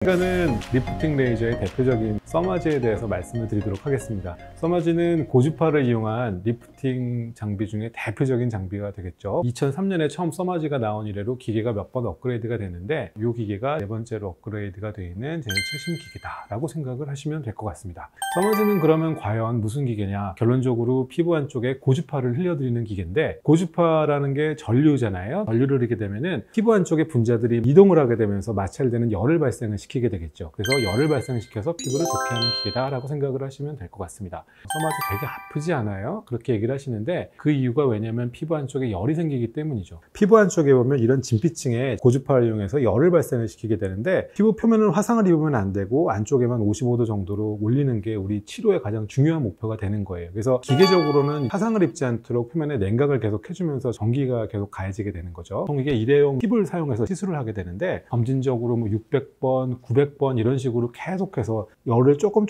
이거는 리프팅 레이저의 대표적인 써마지에 대해서 말씀을 드리도록 하겠습니다. 써마지는 고주파를 이용한 리프팅 장비 중에 대표적인 장비가 되겠죠. 2003년에 처음 써마지가 나온 이래로 기계가 몇 번 업그레이드가 됐는데 이 기계가 네 번째로 업그레이드가 되어 있는 제일 최신 기계다라고 생각을 하시면 될 것 같습니다. 써마지는 그러면 과연 무슨 기계냐? 결론적으로 피부 안쪽에 고주파를 흘려드리는 기계인데, 고주파라는 게 전류잖아요. 전류를 흐르게 되면은 피부 안쪽에 분자들이 이동을 하게 되면서 마찰되는 열을 발생을 시키게 되겠죠. 그래서 열을 발생시켜서 피부를 좋게 하는 기계다라고 생각을 하시면 될 것 같습니다. 써마지 되게 아프지 않아요? 그렇게 얘기를 하시는데, 그 이유가 왜냐면 피부 안쪽에 열이 생기기 때문이죠. 피부 안쪽에 보면 이런 진피층에 고주파를 이용해서 열을 발생을 시키게 되는데, 피부 표면은 화상을 입으면 안 되고 안쪽에만 55도 정도로 올리는 게 우리 치료의 가장 중요한 목표가 되는 거예요. 그래서 기계적으로는 화상을 입지 않도록 표면에 냉각을 계속 해주면서 전기가 계속 가해지게 되는 거죠. 보통 이게 일회용 팁을 사용해서 시술을 하게 되는데, 점진적으로 뭐 600번, 900번 이런 식으로 계속해서 열을 조금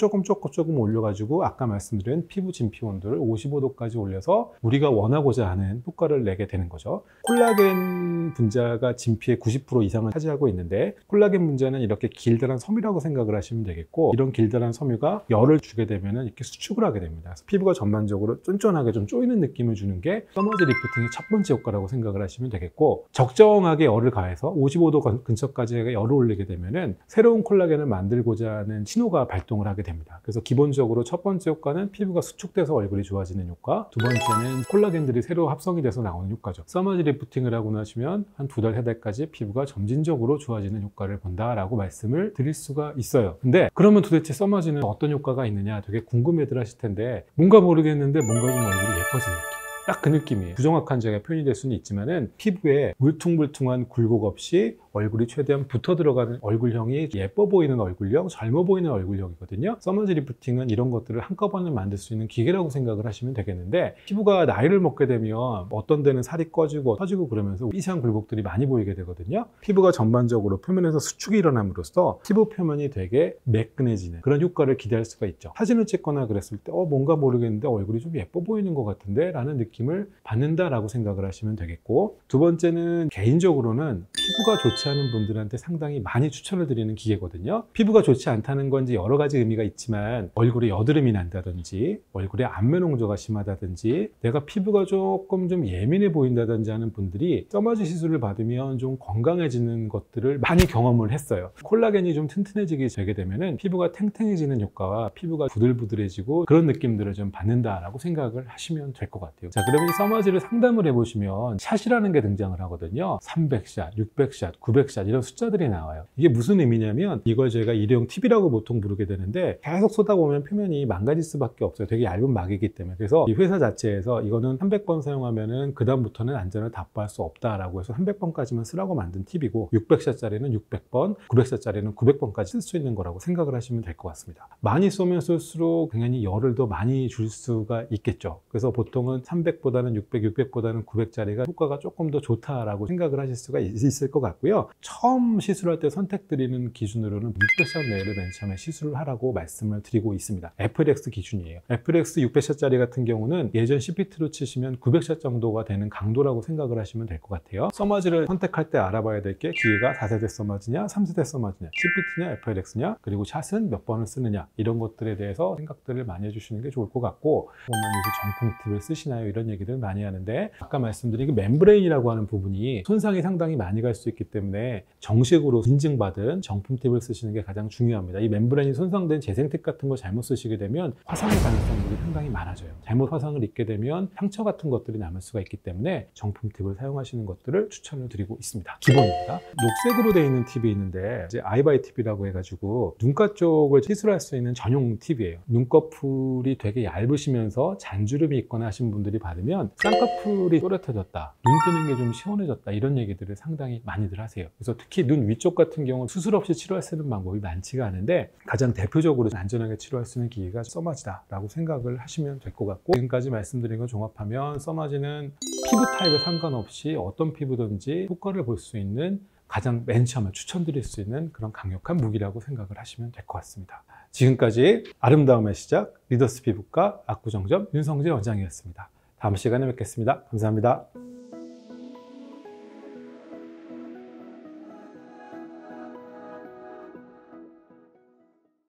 올려가지고 아까 말씀드린 피부 진피 온도를 55도까지 올려서 우리가 원하고자 하는 효과를 내게 되는 거죠. 콜라겐 분자가 진피의 90% 이상을 차지하고 있는데, 콜라겐 분자는 이렇게 길다란 섬유라고 생각을 하시면 되겠고, 이런 길다란 섬유가 열을 주게 되면 이렇게 수축을 하게 됩니다. 그래서 피부가 전반적으로 쫀쫀하게 좀 조이는 느낌을 주는 게 써마지 리프팅의 첫 번째 효과라고 생각을 하시면 되겠고, 적정하게 열을 가해서 55도 근처까지 열을 올리게 되면은 새로운 콜라겐을 만들고자 하는 신호가 발동을 하게 됩니다. 그래서 기본적으로 첫 번째 효과는 피부가 수축돼서 얼굴이 좋아지는 효과, 두 번째는 콜라겐들이 새로 합성이 돼서 나오는 효과죠. 써마지 리프팅을 하고 나시면 한 두 달, 세 달까지 피부가 점진적으로 좋아지는 효과를 본다라고 말씀을 드릴 수가 있어요. 근데 그러면 도대체 써마지는 어떤 효과가 있느냐 되게 궁금해들 하실 텐데, 뭔가 모르겠는데 뭔가 좀 얼굴이 예뻐지는 느낌, 딱 그 느낌이에요. 부정확한 제가 표현이 될 수는 있지만은 피부에 울퉁불퉁한 굴곡 없이 얼굴이 최대한 붙어 들어가는 얼굴형이 예뻐 보이는 얼굴형, 젊어 보이는 얼굴형이거든요. 써마지 리프팅은 이런 것들을 한꺼번에 만들 수 있는 기계라고 생각을 하시면 되겠는데, 피부가 나이를 먹게 되면 어떤 데는 살이 꺼지고 터지고 그러면서 이상 굴곡들이 많이 보이게 되거든요. 피부가 전반적으로 표면에서 수축이 일어남으로써 피부 표면이 되게 매끈해지는 그런 효과를 기대할 수가 있죠. 사진을 찍거나 그랬을 때 뭔가 모르겠는데 얼굴이 좀 예뻐 보이는 것 같은데 라는 느낌을 받는다라고 생각을 하시면 되겠고, 두 번째는 개인적으로는 피부가 좋지 않은 분들한테 상당히 많이 추천을 드리는 기계거든요. 피부가 좋지 않다는 건지 여러 가지 의미가 있지만, 얼굴에 여드름이 난다든지 얼굴에 안면 홍조가 심하다든지 내가 피부가 조금 좀 예민해 보인다든지 하는 분들이 써마지 시술을 받으면 좀 건강해지는 것들을 많이 경험을 했어요. 콜라겐이 좀 튼튼해지게 되게 되면은 피부가 탱탱해지는 효과와 피부가 부들부들해지고 그런 느낌들을 좀 받는다라고 생각을 하시면 될 것 같아요. 자, 그러면 이 써마지를 상담을 해보시면 샷이라는 게 등장을 하거든요. 300샷, 600샷, 900샷 이런 숫자들이 나와요. 이게 무슨 의미냐면, 이걸 제가 일회용 팁이라고 보통 부르게 되는데, 계속 쏟아보면 표면이 망가질 수밖에 없어요. 되게 얇은 막이기 때문에. 그래서 이 회사 자체에서 이거는 300번 사용하면은 그 다음부터는 안전을 답보할 수 없다라고 해서 300번까지만 쓰라고 만든 팁이고, 600샷짜리는 600번, 900샷짜리는 900번까지 쓸 수 있는 거라고 생각을 하시면 될 것 같습니다. 많이 쏘면 쏠수록 당연히 열을 더 많이 줄 수가 있겠죠. 그래서 보통은 300보다는 600, 600보다는 900짜리가 효과가 조금 더 좋다라고 생각을 하실 수가 있을 것 같고요. 처음 시술할 때 선택드리는 기준으로는 600샷 내외를 맨 처음에 시술을 하라고 말씀을 드리고 있습니다. FLX 기준이에요. FLX 600샷짜리 같은 경우는 예전 CPT로 치시면 900샷 정도가 되는 강도라고 생각을 하시면 될 것 같아요. 써마지를 선택할 때 알아봐야 될 게, 기계가 4세대 써마지냐, 3세대 써마지냐, CPT냐, FLX냐, 그리고 샷은 몇 번을 쓰느냐, 이런 것들에 대해서 생각들을 많이 해주시는 게 좋을 것 같고, 보면 요새 정품 팁을 쓰시나요? 이런 얘기들 많이 하는데, 아까 말씀드린 그 멤브레인이라고 하는 부분이 손상이 상당히 많이 갈 수 있기 때문에 정식으로 인증받은 정품 팁을 쓰시는 게 가장 중요합니다. 이 멤브레인이 손상된 재생 팁 같은 거 잘못 쓰시게 되면 화상의 가능성들이 상당히 많아져요. 잘못 화상을 입게 되면 상처 같은 것들이 남을 수가 있기 때문에 정품 팁을 사용하시는 것들을 추천을 드리고 있습니다. 기본입니다. 녹색으로 되어 있는 팁이 있는데, 이제 아이바이 팁이라고 해가지고 눈가 쪽을 시술할 수 있는 전용 팁이에요. 눈꺼풀이 되게 얇으시면서 잔주름이 있거나 하신 분들이 받으면 쌍꺼풀이 또렷해졌다, 눈 뜨는 게 좀 시원해졌다, 이런 얘기들을 상당히 많이들 하세요. 그래서 특히 눈 위쪽 같은 경우는 수술 없이 치료할 수 있는 방법이 많지가 않은데, 가장 대표적으로 안전하게 치료할 수 있는 기계가 써마지다 라고 생각을 하시면 될 것 같고, 지금까지 말씀드린 거 종합하면 써마지는 피부 타입에 상관없이 어떤 피부든지 효과를 볼 수 있는 가장 맨 처음에 추천드릴 수 있는 그런 강력한 무기라고 생각을 하시면 될 것 같습니다. 지금까지 아름다움의 시작 리더스 피부과 압구정점 윤성재 원장이었습니다. 다음 시간에 뵙겠습니다. 감사합니다.